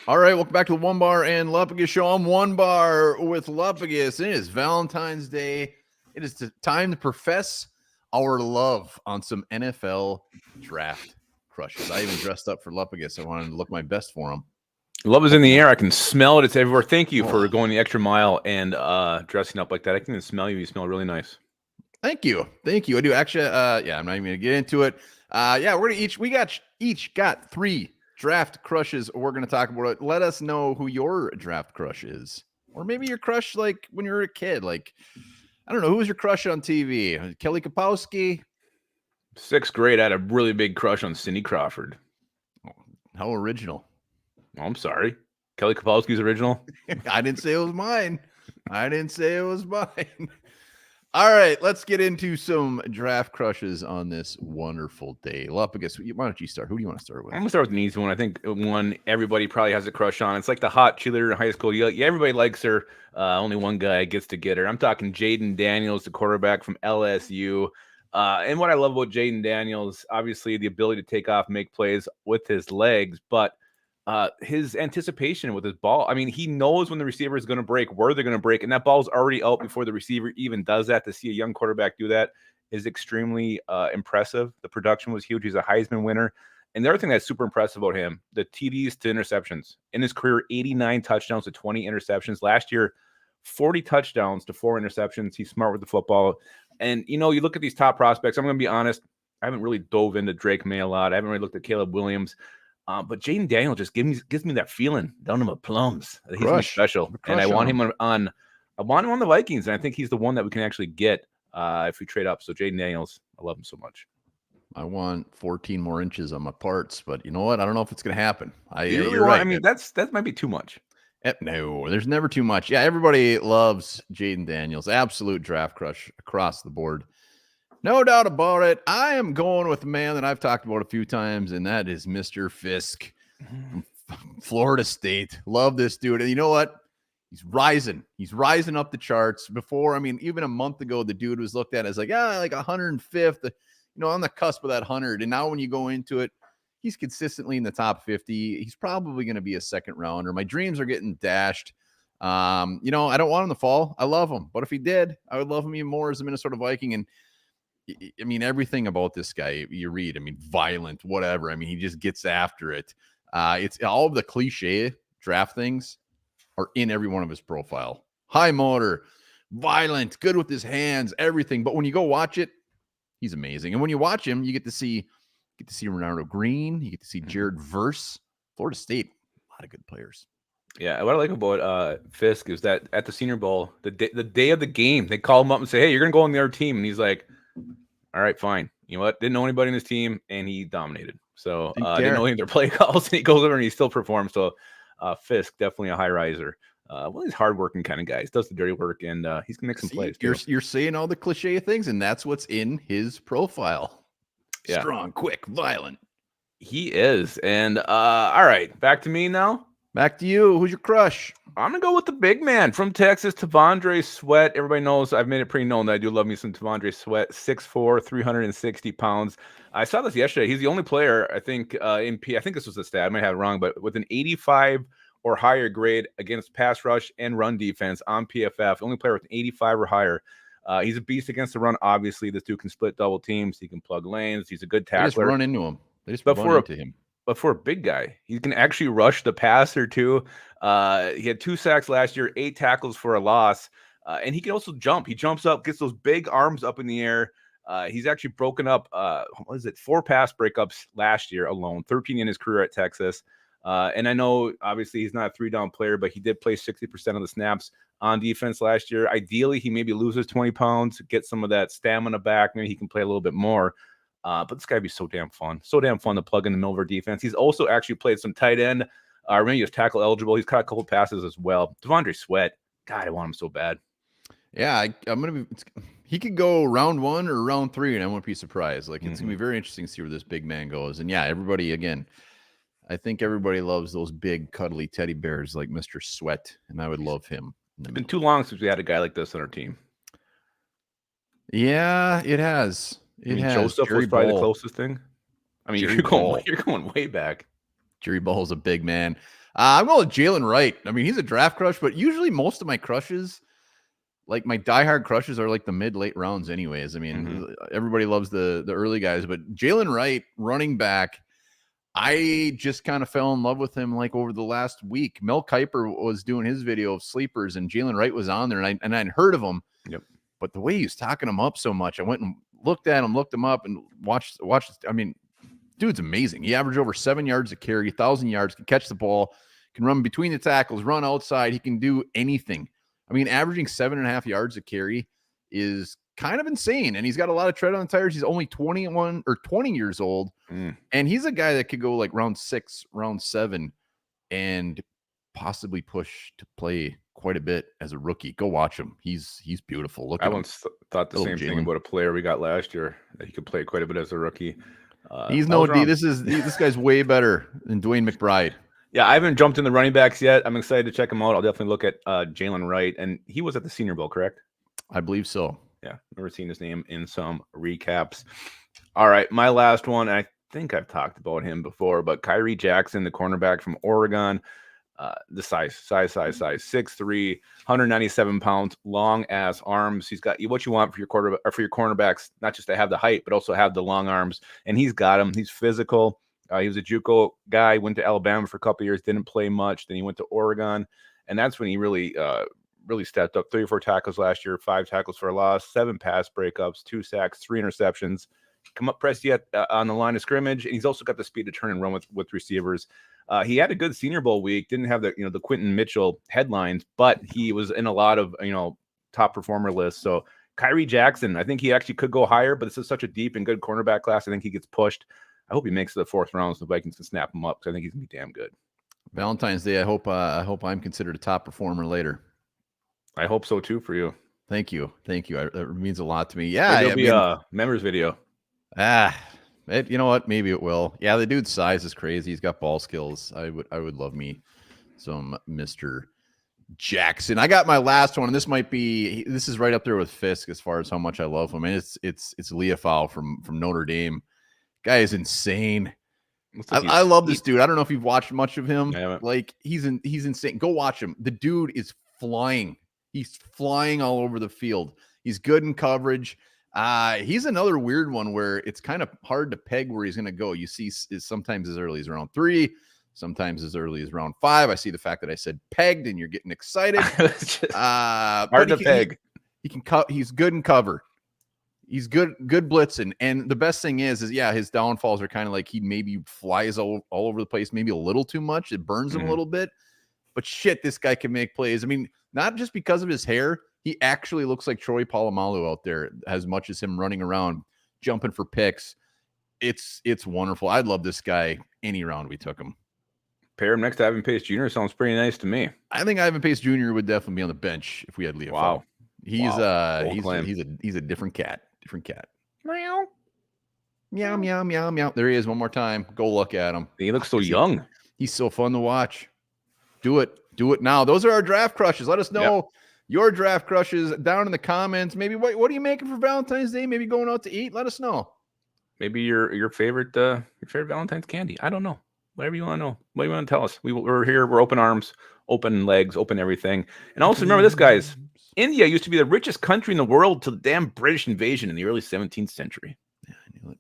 All right, welcome back to the Onebar and Lupagus show. I'm Onebar with Lupagus. It is Valentine's Day. It is time to profess our love on some NFL draft crushes. I even dressed up for Lupagus. I wanted to look my best for him. Love is in the air. I can smell it. It's everywhere. Thank you for Oh, going the extra mile and dressing up like that. I can even smell you. You smell really nice. thank you. Thank you. I do actually yeah, I'm not even gonna get into it. Yeah, we're gonna each got 3 draft crushes. We're gonna talk about it. Let us know who your draft crush is. Or maybe your crush like when you were a kid. Like, I don't know, who was your crush on TV? Kelly Kapowski? 6th grade, I had a really big crush on Cindy Crawford. How original. Oh, I'm sorry. Kelly Kapowski's original. I didn't say it was mine. I didn't say it was mine. All right, let's get into some draft crushes on this wonderful day. Lupagus, why don't you start? Who do you want to start with? I'm going to start with an easy one. I think one everybody probably has a crush on. It's like the hot cheerleader in high school. Yeah, everybody likes her. Only one guy gets to get her. I'm talking Jaden Daniels, the quarterback from LSU. And what I love about Jaden Daniels, obviously the ability to take off, make plays with his legs, but his anticipation with his ball. I mean, he knows when the receiver is going to break, where they're going to break, and that ball's already out before the receiver even does that. To see a young quarterback do that is extremely impressive. The production was huge. He's a Heisman winner. And the other thing that's super impressive about him, the TDs to interceptions. In his career, 89 touchdowns to 20 interceptions. Last year, 40 touchdowns to 4 interceptions. He's smart with the football. And, you look at these top prospects. I'm going to be honest. I haven't really dove into Drake May a lot. I haven't really looked at Caleb Williams. But Jaden Daniel just gives me that feeling down in my plums that he's gonna be special, and I want him on the Vikings, and I think he's the one that we can actually get if we trade up. So Jaden Daniels, I love him so much. I want 14 more inches on my parts, but you know what? I don't know if it's going to happen. You're right. I mean, that might be too much. No, there's never too much. Yeah, everybody loves Jaden Daniels. Absolute draft crush across the board. No doubt about it. I am going with a man that I've talked about a few times, and that is Mr. Fisk from Florida State. Love this dude. And you know what? He's rising. He's rising up the charts. Before, I mean, even a month ago, the dude was looked at as like 105th, on the cusp of that 100. And now when you go into it, he's consistently in the top 50. He's probably going to be a second rounder. My dreams are getting dashed. I don't want him to fall. I love him. But if he did, I would love him even more as a Minnesota Viking. And I mean, everything about this guy you read, I mean, violent, whatever. I mean, he just gets after it. It's all of the cliche draft things are in every one of his profile. High motor, violent, good with his hands, everything. But when you go watch it, he's amazing. And when you watch him, you get to see Ronaldo Green, you get to see Jared Verse. Florida State, a lot of good players. Yeah, what I like about Fisk is that at the Senior Bowl, the day of the game, they call him up and say, "Hey, you're gonna go on the other team," and he's like, "All right, fine." You know what? Didn't know anybody in his team, and he dominated. So didn't know any of their play calls, and he goes over and he still performs. So Fisk, definitely a high riser. He's hardworking kind of guy. He does the dirty work, and he's gonna make some plays. You're saying all the cliche things, and that's what's in his profile. Yeah. Strong, quick, violent. He is. And all right, back to me now. Back to you. Who's your crush? I'm going to go with the big man from Texas, T'Vondre Sweat. Everybody knows I've made it pretty known that I do love me some T'Vondre Sweat, 6'4", 360 pounds. I saw this yesterday. He's the only player, I think, I think this was a stat. I might have it wrong, but with an 85 or higher grade against pass rush and run defense on PFF, only player with an 85 or higher. He's a beast against the run, obviously. This dude can split double teams. He can plug lanes. He's a good tackler. They just run into him. They just run into him. But for a big guy, he can actually rush the passer too. He had 2 sacks last year, 8 tackles for a loss. And he can also jump. He jumps up, gets those big arms up in the air. He's actually broken up, 4 pass breakups last year alone, 13 in his career at Texas. And I know, obviously, he's not a 3-down player, but he did play 60% of the snaps on defense last year. Ideally, he maybe loses 20 pounds, get some of that stamina back. Maybe he can play a little bit more. But this guy would be so damn fun to plug in the middle of our defense. He's also actually played some tight end. Maybe he was tackle eligible. He's caught a couple passes as well. T'Vondre Sweat, God, I want him so bad. Yeah, I'm gonna be. He could go round 1 or round 3, and I won't be surprised. Like it's gonna be very interesting to see where this big man goes. And yeah, everybody again. I think everybody loves those big, cuddly teddy bears like Mr. Sweat, and I would love him. It's been too long since we had a guy like this on our team. Yeah, it has. Joseph was probably the closest thing. I mean, you're going way back. Jerry Ball's a big man. I'm going with Jalen Wright. I mean, he's a draft crush, but usually most of my crushes, like my diehard crushes, are like the mid-late rounds anyways. I mean, everybody loves the early guys, but Jalen Wright, running back, I just kind of fell in love with him like over the last week. Mel Kiper was doing his video of sleepers, and Jalen Wright was on there, and I'd heard of him. Yep. But the way he was talking him up so much, I went and looked at him, looked him up, and watched. I mean, dude's amazing. He averaged over 7 yards a carry, 1,000 yards, can catch the ball, can run between the tackles, run outside. He can do anything. I mean, averaging 7.5 yards a carry is kind of insane. And he's got a lot of tread on the tires. He's only 21 or 20 years old. And he's a guy that could go like round 6, round 7, and possibly push to play quite a bit as a rookie. Go watch him. He's beautiful. Look, I once thought the same thing about a player we got last year, that he could play quite a bit as a rookie. He's no D. This guy's way better than Dwayne McBride. Yeah, I haven't jumped in the running backs yet. I'm excited to check him out. I'll definitely look at Jalen Wright, and he was at the Senior Bowl, correct? I believe so. Yeah, never seen his name in some recaps. All right, my last one. I think I've talked about him before, but Kyrie Jackson, the cornerback from Oregon, the size, 6'3", 197 pounds, long ass arms. He's got what you want for your quarterback or for your cornerbacks, not just to have the height, but also have the long arms. And he's got them. He's physical. He was a JUCO guy, went to Alabama for a couple of years, didn't play much. Then he went to Oregon, and that's when he really stepped up. 3 or 4 tackles last year, 5 tackles for a loss, 7 pass breakups, 2 sacks, 3 interceptions. Come up press yet on the line of scrimmage, and he's also got the speed to turn and run with receivers. He had a good Senior Bowl week. Didn't have the Quentin Mitchell headlines, but he was in a lot of top performer lists. So Kyrie Jackson, I think he actually could go higher, but this is such a deep and good cornerback class. I think he gets pushed. I hope he makes the 4th round so the Vikings can snap him up, because I think he's gonna be damn good. Valentine's Day. I hope I'm considered a top performer later. I hope so too for you. Thank you. That means a lot to me. Yeah, there'll be a members video. You know what? Maybe it will. Yeah, the dude's size is crazy. He's got ball skills. I would love me some Mr. Jackson. I got my last one, and this is right up there with Fisk as far as how much I love him. And it's Leofau from Notre Dame. Guy is insane. I love this dude. I don't know if you've watched much of him. Like he's insane. Go watch him. The dude is flying. He's flying all over the field. He's good in coverage. He's another weird one where it's kind of hard to peg where he's going to go. You see sometimes as early as round 3, sometimes as early as round 5. I see the fact that I said pegged and you're getting excited. Hard to peg. He can cut. He's good in cover. He's good blitzing. And the best thing is his downfalls are kind of like he maybe flies all over the place, maybe a little too much. It burns him a little bit. But shit, this guy can make plays. I mean, not just because of his hair. He actually looks like Troy Polamalu out there, as much as him running around, jumping for picks. It's wonderful. I'd love this guy any round we took him. Pair him next to Ivan Pace Jr. sounds pretty nice to me. I think Ivan Pace Jr. would definitely be on the bench if we had Leofau. Wow. He's a different cat. Different cat. Meow. Meow, meow, meow, meow. There he is one more time. Go look at him. He looks so young. He's so fun to watch. Do it now. Those are our draft crushes. Let us know your draft crushes down in the comments. Maybe what are you making for Valentine's Day? Maybe going out to eat. Let us know. Maybe your favorite Valentine's candy. I don't know. Whatever you want to know. What do you want to tell us? We're here. We're open arms, open legs, open everything. And also remember this, guys. India used to be the richest country in the world till the damn British invasion in the early 17th century.